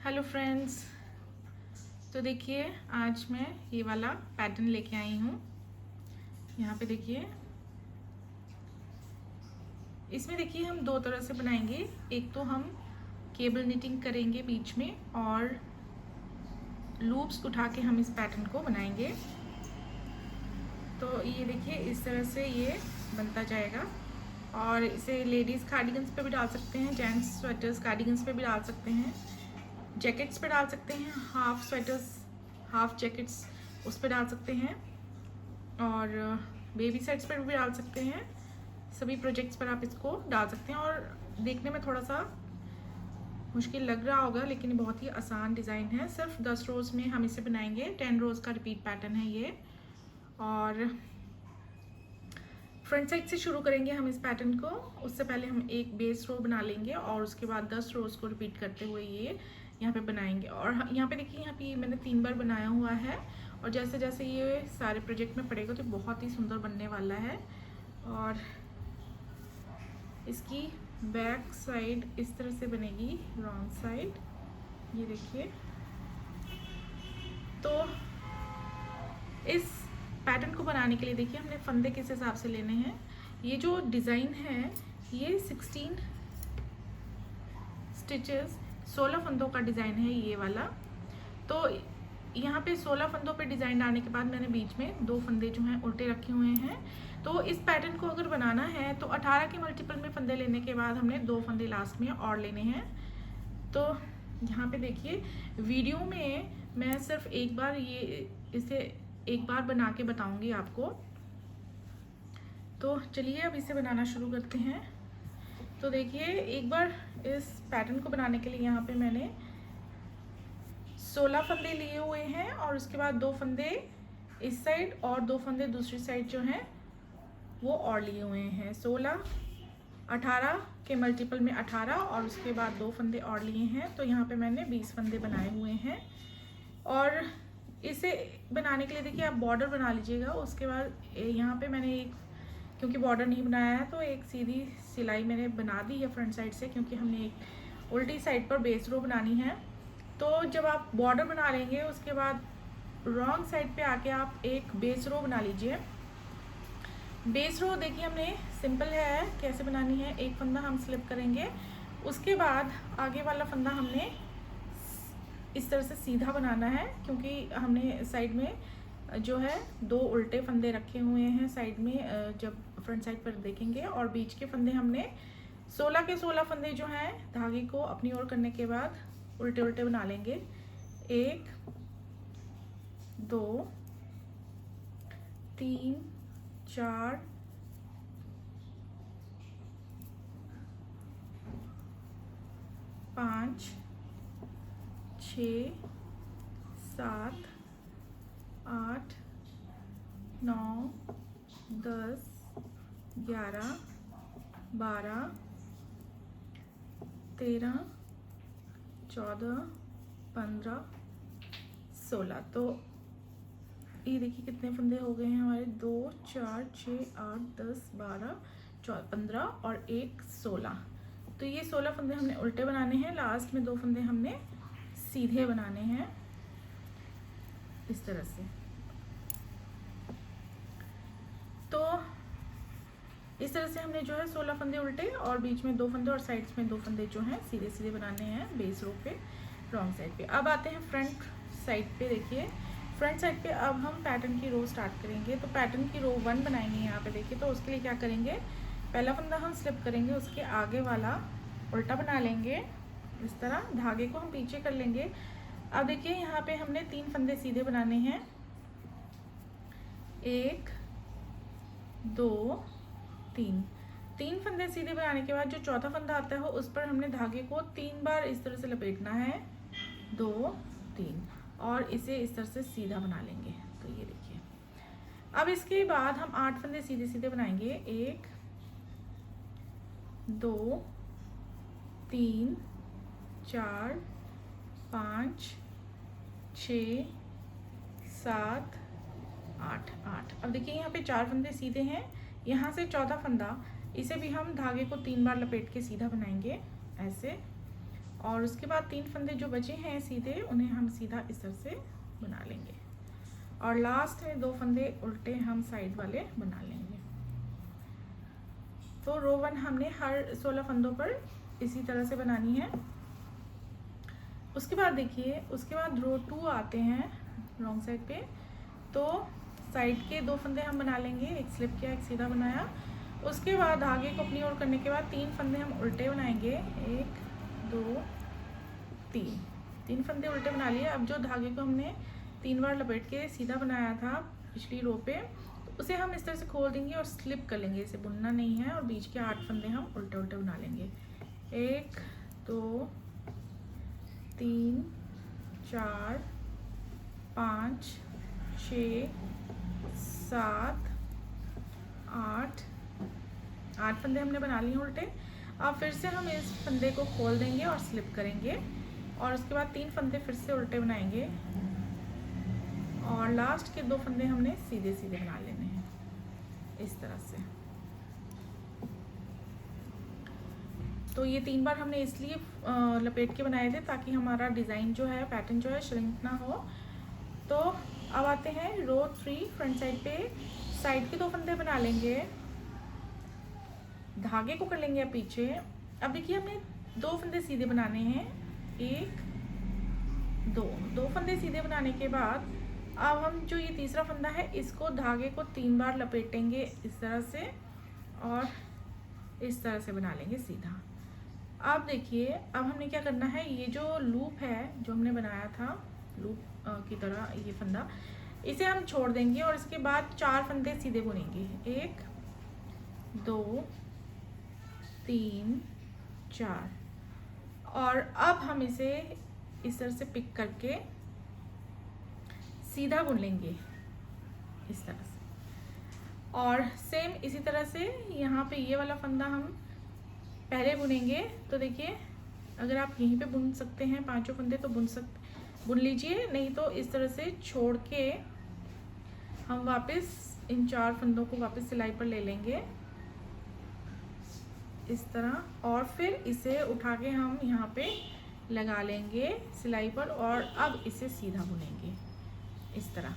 Hello friends. तो देखिए आज मैं ये वाला पैटर्न लेके आई हूँ। यहाँ पे देखिए, इसमें देखिए हम दो तरह से बनाएंगे। एक तो हम केबल निटिंग करेंगे बीच में और लूप्स उठा के हम इस पैटर्न को बनाएंगे। तो ये देखिए इस तरह से ये बनता जाएगा और इसे लेडीज़ कार्डिगन्स पे भी डाल सकते हैं, जेंट्स स्वेटर्स कार्डिगन्स पे भी डाल सकते हैं, जैकेट्स पे डाल सकते हैं, हाफ स्वेटर्स हाफ जैकेट्स उस पर डाल सकते हैं और बेबी सेट्स पर भी डाल सकते हैं। सभी प्रोजेक्ट्स पर आप इसको डाल सकते हैं और देखने में थोड़ा सा मुश्किल लग रहा होगा लेकिन बहुत ही आसान डिज़ाइन है। सिर्फ 10 रोज़ में हम इसे बनाएंगे। 10 रोज़ का रिपीट पैटर्न है ये। और फ्रंट साइड से शुरू करेंगे हम इस पैटर्न को। उससे पहले हम एक बेस रो बना लेंगे और उसके बाद 10 रोज़ को रिपीट करते हुए ये यहाँ पे बनाएंगे। और यहाँ पे देखिए, यहाँ पे मैंने 3 बार बनाया हुआ है और जैसे जैसे ये सारे प्रोजेक्ट में पड़ेगा तो बहुत ही सुंदर बनने वाला है। और इसकी बैक साइड इस तरह से बनेगी, रॉन्ग साइड, ये देखिए। तो इस पैटर्न को बनाने के लिए देखिए हमने फंदे किस हिसाब से लेने हैं। ये जो डिज़ाइन है ये 16 स्टिचेस 16 फंदों का डिज़ाइन है ये वाला। तो यहाँ पे 16 फंदों पे डिज़ाइन डालने के बाद मैंने बीच में 2 फंदे जो हैं उल्टे रखे हुए हैं। तो इस पैटर्न को अगर बनाना है तो 18 के मल्टीपल में फंदे लेने के बाद हमने 2 फंदे लास्ट में और लेने हैं। तो यहाँ पे देखिए वीडियो में मैं सिर्फ एक बार इसे एक बार बना के बताऊंगी आपको। तो चलिए अब इसे बनाना शुरू करते हैं। तो देखिए एक बार इस पैटर्न को बनाने के लिए यहाँ पे मैंने 16 फंदे लिए हुए हैं और उसके बाद 2 फंदे इस साइड और 2 फंदे दूसरी साइड जो हैं वो और लिए हुए हैं। 16 18 के मल्टीपल में 18 और उसके बाद 2 फंदे और लिए हैं। तो यहाँ पे मैंने 20 फंदे बनाए हुए हैं। और इसे बनाने के लिए देखिए आप बॉर्डर बना लीजिएगा। उसके बाद यहाँ पे मैंने एक, क्योंकि बॉर्डर नहीं बनाया है तो एक सीधी सिलाई मैंने बना दी है फ्रंट साइड से, क्योंकि हमने एक उल्टी साइड पर बेस रो बनानी है। तो जब आप बॉर्डर बना लेंगे उसके बाद रॉन्ग साइड पे आके आप एक बेस रो बना लीजिए। बेस रो देखिए हमने सिंपल है कैसे बनानी है। एक फंदा हम स्लिप करेंगे, उसके बाद आगे वाला फंदा हमने इस तरह से सीधा बनाना है, क्योंकि हमने साइड में जो है 2 उल्टे फंदे रखे हुए हैं साइड में जब फ्रंट साइड पर देखेंगे। और बीच के फंदे हमने 16 के 16 फंदे जो हैं धागे को अपनी ओर करने के बाद उल्टे उल्टे बना लेंगे। 1 2 3 4 5 6 7 8 9 10 11 12 13 14 15 16। तो ये देखिए कितने फंदे हो गए हैं हमारे, 2 4 6 8 10 12 15 और 1 16। तो ये 16 फंदे हमने उल्टे बनाने हैं। लास्ट में 2 फंदे हमने सीधे बनाने हैं इस तरह से। तो इस तरह से हमने जो है 16 फंदे उल्टे और बीच में 2 फंदे और साइड्स में 2 फंदे जो हैं सीधे सीधे बनाने हैं बेस रो पे, रॉन्ग साइड पे। अब आते हैं फ्रंट साइड पे। देखिए फ्रंट साइड पे अब हम पैटर्न की रो स्टार्ट करेंगे। तो पैटर्न की रो 1 बनाएंगे यहाँ पे देखिए। तो उसके लिए क्या करेंगे, पहला फंदा हम स्लिप करेंगे, उसके आगे वाला उल्टा बना लेंगे इस तरह, धागे को हम पीछे कर लेंगे। अब देखिए यहाँ पे हमने 3 फंदे सीधे बनाने हैं, 1 2 3 फंदे सीधे बनाने के बाद जो चौथा फंदा आता है उस पर हमने धागे को 3 बार इस तरह से लपेटना है, 2 3, और इसे इस तरह से सीधा बना लेंगे। तो ये देखिए अब इसके बाद हम 8 फंदे सीधे सीधे बनाएंगे, 1 2 3 4 5 6 7 8 8। अब देखिए यहाँ पे 4 फंदे सीधे हैं। यहाँ से चौथा फंदा, इसे भी हम धागे को 3 बार लपेट के सीधा बनाएंगे ऐसे, और उसके बाद 3 फंदे जो बचे हैं सीधे, उन्हें हम सीधा इस तरह से बना लेंगे और लास्ट में 2 फंदे उल्टे हम साइड वाले बना लेंगे। तो रो 1 हमने हर 16 फंदों पर इसी तरह से बनानी है। उसके बाद देखिए, उसके बाद रो 2 आते हैं रॉन्ग साइड पे, तो साइड के 2 फंदे हम बना लेंगे, एक स्लिप किया एक सीधा बनाया। उसके बाद धागे को अपनी ओर करने के बाद 3 फंदे हम उल्टे बनाएंगे, 1 2 3 फंदे उल्टे बना लिए। अब जो धागे को हमने 3 बार लपेट के सीधा बनाया था पिछली रो पे, तो उसे हम इस तरह से खोल देंगे और स्लिप कर लेंगे, इसे बुनना नहीं है, और बीच के 8 फंदे हम उल्टे उल्टे बना लेंगे, 1 2 3 4 5 6 7 8 फंदे हमने बना लिए उल्टे। अब फिर से हम इस फंदे को खोल देंगे और स्लिप करेंगे, और उसके बाद 3 फंदे फिर से उल्टे बनाएंगे, और लास्ट के 2 फंदे हमने सीधे सीधे बना लेने हैं इस तरह से। तो ये 3 बार हमने इसलिए लपेट के बनाए थे ताकि हमारा डिज़ाइन जो है, पैटर्न जो है, श्रिंक ना हो। तो अब आते हैं रो 3 फ्रंट साइड पे। साइड के 2 फंदे बना लेंगे, धागे को कर लेंगे अब पीछे। अब देखिए, हमें 2 फंदे सीधे बनाने हैं, 1 2 फंदे सीधे बनाने के बाद अब हम जो ये तीसरा फंदा है, इसको धागे को 3 बार लपेटेंगे इस तरह से, और इस तरह से बना लेंगे सीधा। अब देखिए, अब हमने क्या करना है, ये जो लूप है जो हमने बनाया था लूप की तरह, ये फंदा, इसे हम छोड़ देंगे और इसके बाद 4 फंदे सीधे बुनेंगे, 1 2 3 4, और अब हम इसे इस तरह से पिक करके सीधा बुन लेंगे इस तरह से। और सेम इसी तरह से यहाँ पे ये वाला फंदा हम पहले बुनेंगे। तो देखिए, अगर आप यहीं पे बुन सकते हैं 5 फंदे तो बुन लीजिए, नहीं तो इस तरह से छोड़ के हम वापस इन 4 फंदों को वापस सिलाई पर ले लेंगे इस तरह, और फिर इसे उठा के हम यहाँ पे लगा लेंगे सिलाई पर, और अब इसे सीधा बुनेंगे इस तरह।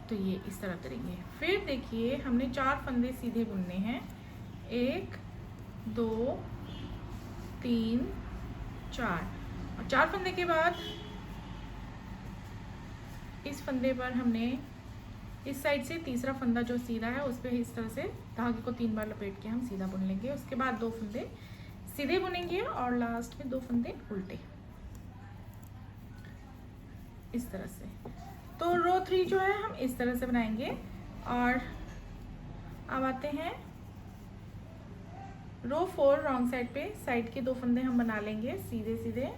तो ये इस तरह करेंगे। फिर देखिए, हमने 4 फंदे सीधे बुनने हैं, 1 2 3 4, और 4 फंदे के बाद इस फंदे पर हमने इस साइड से तीसरा फंदा जो सीधा है उस पर इस तरह से धागे को 3 बार लपेट के हम सीधा बुन लेंगे। उसके बाद 2 फंदे सीधे बुनेंगे और लास्ट में 2 फंदे उल्टे इस तरह से। तो रो 3 जो है हम इस तरह से बनाएंगे। और अब आते हैं रो 4 रॉन्ग साइड पे। साइड के 2 फंदे हम बना लेंगे सीधे सीधे।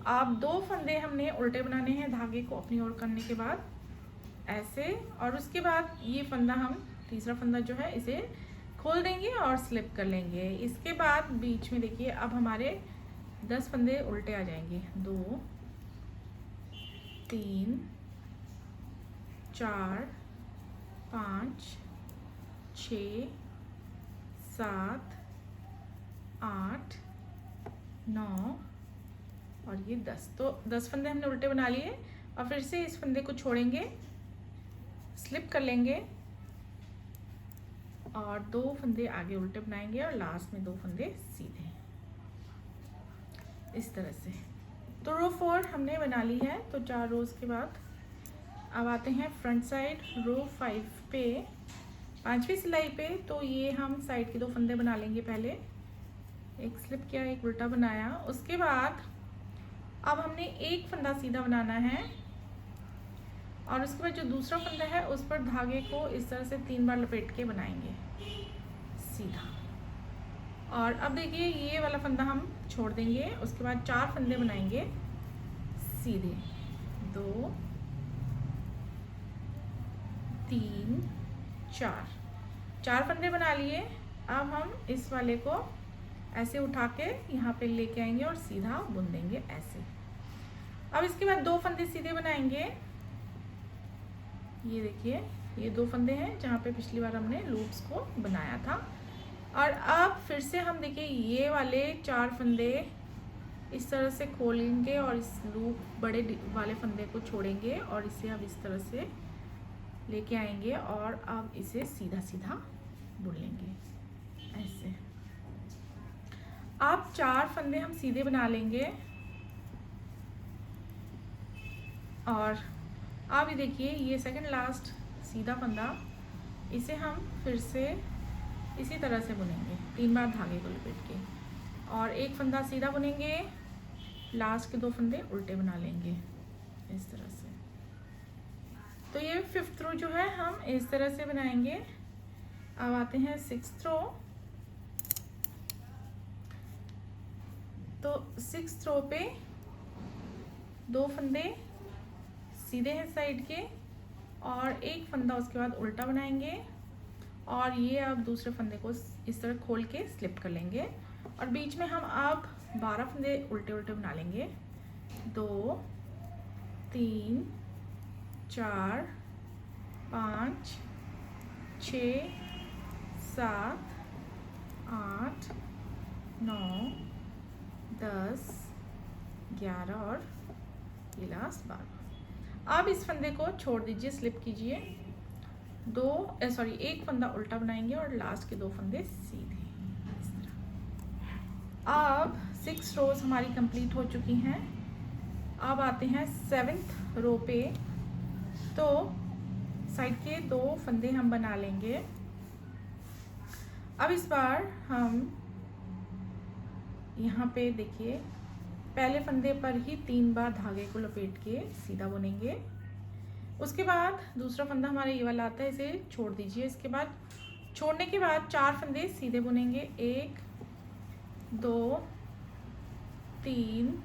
अब 2 फंदे हमने उल्टे बनाने हैं धागे को अपनी ओर करने के बाद ऐसे, और उसके बाद ये फंदा हम तीसरा फंदा जो है इसे खोल देंगे और स्लिप कर लेंगे। इसके बाद बीच में देखिए, अब हमारे 10 फंदे उल्टे आ जाएंगे, 2 3 4 5 6 7 8 9 और ये 10। तो 10 फंदे हमने उल्टे बना लिए, और फिर से इस फंदे को छोड़ेंगे, स्लिप कर लेंगे और 2 फंदे आगे उल्टे बनाएंगे और लास्ट में 2 फंदे सीधे इस तरह से। तो रो 4 हमने बना ली है। तो 4 रोज के बाद अब आते हैं फ्रंट साइड रो 5 पे, 5वीं सिलाई पे। तो ये हम साइड के 2 फंदे बना लेंगे, पहले एक स्लिप किया एक उल्टा बनाया। उसके बाद अब हमने एक फंदा सीधा बनाना है, और उसके बाद जो दूसरा फंदा है उस पर धागे को इस तरह से 3 बार लपेट के बनाएंगे सीधा। और अब देखिए, ये वाला फंदा हम छोड़ देंगे। उसके बाद 4 फंदे बनाएंगे सीधे, 2 3 4 फंदे बना लिए। अब हम इस वाले को ऐसे उठा के यहाँ पे लेके आएंगे और सीधा बुन देंगे ऐसे। अब इसके बाद 2 फंदे सीधे बनाएंगे। ये देखिए, ये 2 फंदे हैं जहाँ पे पिछली बार हमने लूप्स को बनाया था। और अब फिर से हम देखिए ये वाले 4 फंदे इस तरह से खोलेंगे और इस लूप बड़े वाले फंदे को छोड़ेंगे और इसे अब इस तरह से लेके आएंगे और अब इसे सीधा सीधा बुन लेंगे ऐसे। अब 4 फंदे हम सीधे बना लेंगे और अब ये देखिए ये सेकंड लास्ट सीधा फंदा, इसे हम फिर से इसी तरह से बुनेंगे 3 बार धागे को लपेट के और एक फंदा सीधा बुनेंगे, लास्ट के 2 फंदे उल्टे बना लेंगे इस तरह से। तो ये 5th रो जो है हम इस तरह से बनाएंगे। अब आते हैं 6th रो। तो 6th रो पे 2 फंदे सीधे हैं साइड के और एक फंदा उसके बाद उल्टा बनाएंगे और ये अब दूसरे फंदे को इस तरह खोल के स्लिप कर लेंगे और बीच में हम अब 12 फंदे उल्टे उल्टे बना लेंगे। 2 3 4 5 6 7 8 9 10 11 और ये लास्ट 12। अब इस फंदे को छोड़ दीजिए, स्लिप कीजिए। एक फंदा उल्टा बनाएंगे और लास्ट के 2 फंदे सीधे इस तरह। अब 6 रोज हमारी कंप्लीट हो चुकी हैं। अब आते हैं 7th रो पे। तो साइड के 2 फंदे हम बना लेंगे। अब इस बार हम यहाँ पे देखिए पहले फंदे पर ही 3 बार धागे को लपेट के सीधा बुनेंगे। उसके बाद दूसरा फंदा हमारा ये वाला आता है, इसे छोड़ दीजिए। इसके बाद छोड़ने के बाद 4 फंदे सीधे बुनेंगे। 1 2 3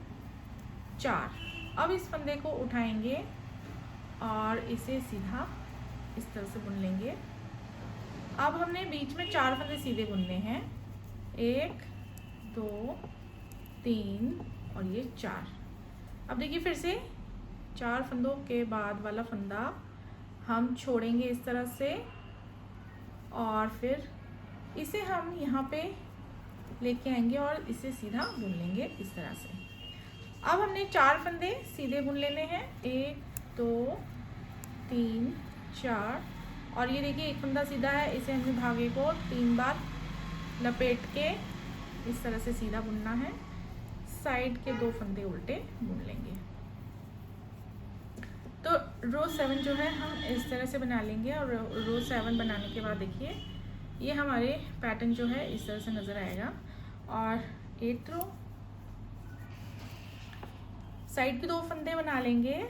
4। अब इस फंदे को उठाएंगे और इसे सीधा इस तरह से बुन लेंगे। अब हमने बीच में 4 फंदे सीधे बुनने हैं। 1 2 3 और ये 4। अब देखिए फिर से 4 फंदों के बाद वाला फंदा हम छोड़ेंगे इस तरह से और फिर इसे हम यहाँ पे लेके आएंगे और इसे सीधा बुन लेंगे इस तरह से। अब हमने 4 फंदे सीधे बुन लेने हैं। 1 2 3 4 और ये देखिए एक फंदा सीधा है, इसे हमने धागे को 3 बार लपेट के इस तरह से सीधा बुनना है। साइड के 2 फंदे उल्टे बुन लेंगे। तो रो 7 जो है हम इस तरह से बना लेंगे और रो 7 बनाने के बाद देखिए ये हमारे पैटर्न जो है इस तरह से नज़र आएगा। और 8th रो साइड के 2 फंदे बना लेंगे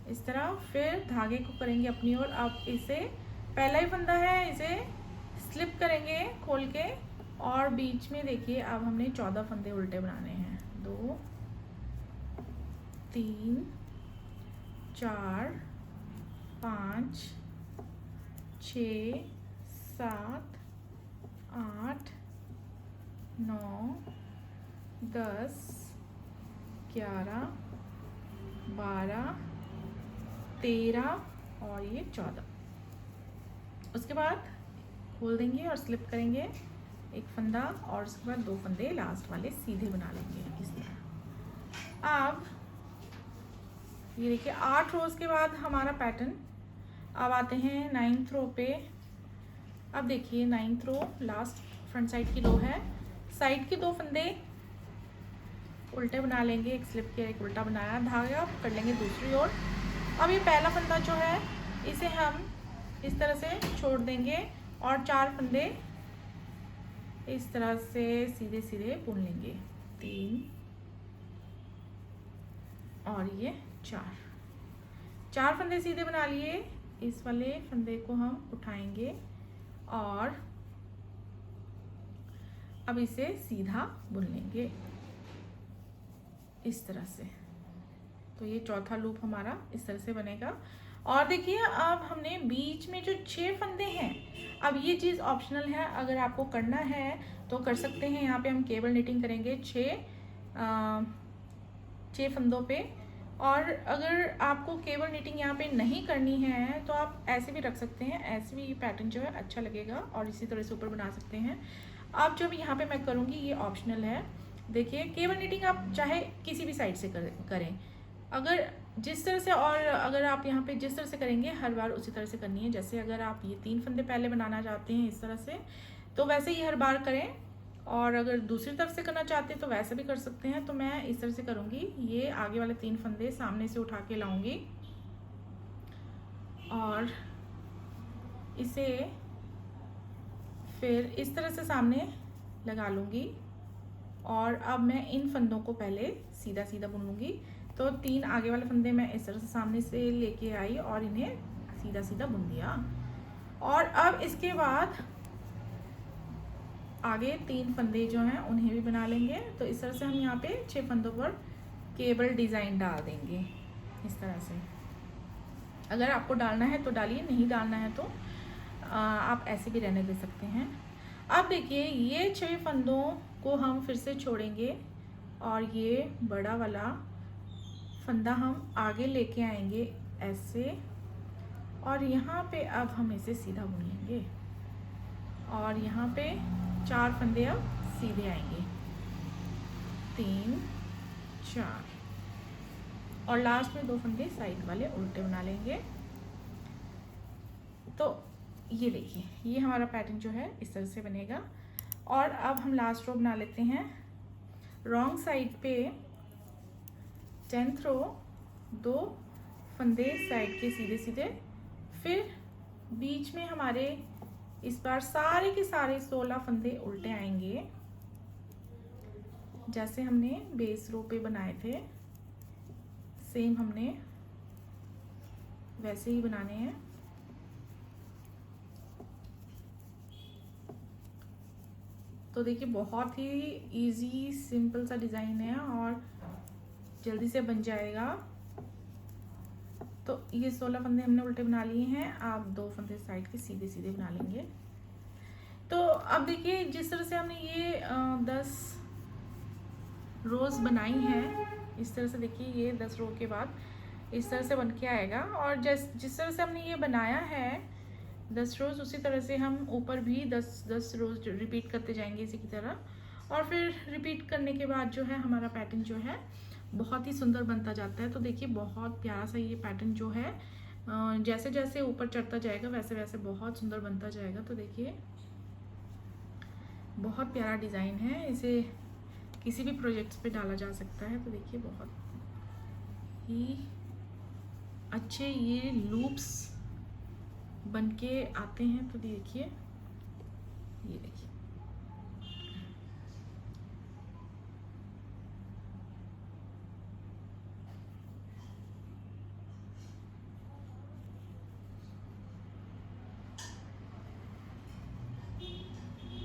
इस तरह, फिर धागे को करेंगे अपनी ओर। अब इसे पहला ही फंदा है, इसे स्लिप करेंगे खोल के और बीच में देखिए अब हमने 14 फंदे उल्टे बनाने हैं। 2 3 4 5 6 7 8 9 10 11 12 13 और ये 14। उसके बाद खोल देंगे और स्लिप करेंगे एक फंदा और उसके बाद 2 फंदे लास्ट वाले सीधे बना लेंगे इस तरह। अब ये देखिए 8 रोज के बाद हमारा पैटर्न। अब आते हैं 9th रो पे। अब देखिए 9th रो लास्ट फ्रंट साइड की रो है। साइड के 2 फंदे उल्टे बना लेंगे, एक स्लिप किया एक उल्टा बनाया, धागा कर लेंगे दूसरी ओर। अब ये पहला फंदा जो है इसे हम इस तरह से छोड़ देंगे और 4 फंदे इस तरह से सीधे सीधे बुन लेंगे। 3 और ये 4 फंदे सीधे बना लिए। इस वाले फंदे को हम उठाएंगे और अब इसे सीधा बुन लेंगे इस तरह से। तो ये चौथा लूप हमारा इस तरह से बनेगा। और देखिए अब हमने बीच में जो 6 फंदे हैं, अब ये चीज़ ऑप्शनल है, अगर आपको करना है तो कर सकते हैं। यहाँ पे हम केबल निटिंग करेंगे 6 फंदों पे और अगर आपको केबल नीटिंग यहाँ पे नहीं करनी है तो आप ऐसे भी रख सकते हैं, ऐसे भी पैटर्न जो है अच्छा लगेगा और इसी तरह से ऊपर बना सकते हैं। अब जो भी यहाँ पे मैं करूँगी ये ऑप्शनल है। देखिए केबल नीटिंग आप चाहे किसी भी साइड से करें, अगर जिस तरह से, और अगर आप यहाँ पे जिस तरह से करेंगे हर बार उसी तरह से करनी है। जैसे अगर आप ये 3 फंदे पहले बनाना चाहते हैं इस तरह से, तो वैसे ही हर बार करें, और अगर दूसरी तरफ से करना चाहते हैं तो वैसे भी कर सकते हैं। तो मैं इस तरह से करूँगी, ये आगे वाले 3 फंदे सामने से उठा के लाऊंगी और इसे फिर इस तरह से सामने लगा लूँगी, और अब मैं इन फंदों को पहले सीधा सीधा बुन लूँगी। तो 3 आगे वाले फंदे मैं इस तरह से सामने से लेके आई और इन्हें सीधा सीधा बुन दिया। और अब इसके बाद आगे 3 फंदे जो हैं उन्हें भी बना लेंगे। तो इस तरह से हम यहाँ पे 6 फंदों पर केबल डिज़ाइन डाल देंगे इस तरह से। अगर आपको डालना है तो डालिए, नहीं डालना है तो आप ऐसे भी रहने दे सकते हैं। अब देखिए ये 6 फंदों को हम फिर से छोड़ेंगे और ये बड़ा वाला फंदा हम आगे लेके आएंगे ऐसे, और यहाँ पे अब हम इसे सीधा बुन लेंगे और यहाँ पे 4 फंदे अब सीधे आएंगे, 3 4, और लास्ट में 2 फंदे साइड वाले उल्टे बना लेंगे। तो ये देखिए ये हमारा पैटर्न जो है इस तरह से बनेगा। और अब हम लास्ट रो बना लेते हैं। रॉन्ग साइड पे 10th रो 2 फंदे साइड के सीधे सीधे, फिर बीच में हमारे इस बार सारे के सारे 16 फंदे उल्टे आएंगे, जैसे हमने बेस रो पे बनाए थे सेम हमने वैसे ही बनाने हैं। तो देखिए बहुत ही इजी सिंपल सा डिज़ाइन है और जल्दी से बन जाएगा। तो ये 16 फंदे हमने उल्टे बना लिए हैं, आप 2 फंदे साइड के सीधे सीधे बना लेंगे। तो अब देखिए जिस तरह से हमने ये 10 रोज बनाई हैं, इस तरह से देखिए ये 10 रो के बाद इस तरह से बन के आएगा। और जिस तरह से हमने ये बनाया है 10 रोज, उसी तरह से हम ऊपर भी 10 रोज रिपीट करते जाएंगे इसी की तरह। और फिर रिपीट करने के बाद जो है हमारा पैटर्न जो है बहुत ही सुंदर बनता जाता है। तो देखिए बहुत प्यारा सा ये पैटर्न जो है जैसे जैसे ऊपर चढ़ता जाएगा वैसे वैसे बहुत सुंदर बनता जाएगा। तो देखिए बहुत प्यारा डिज़ाइन है, इसे किसी भी प्रोजेक्ट्स पे डाला जा सकता है। तो देखिए बहुत ही अच्छे ये लूप्स बन के आते हैं। तो देखिए ये देखिए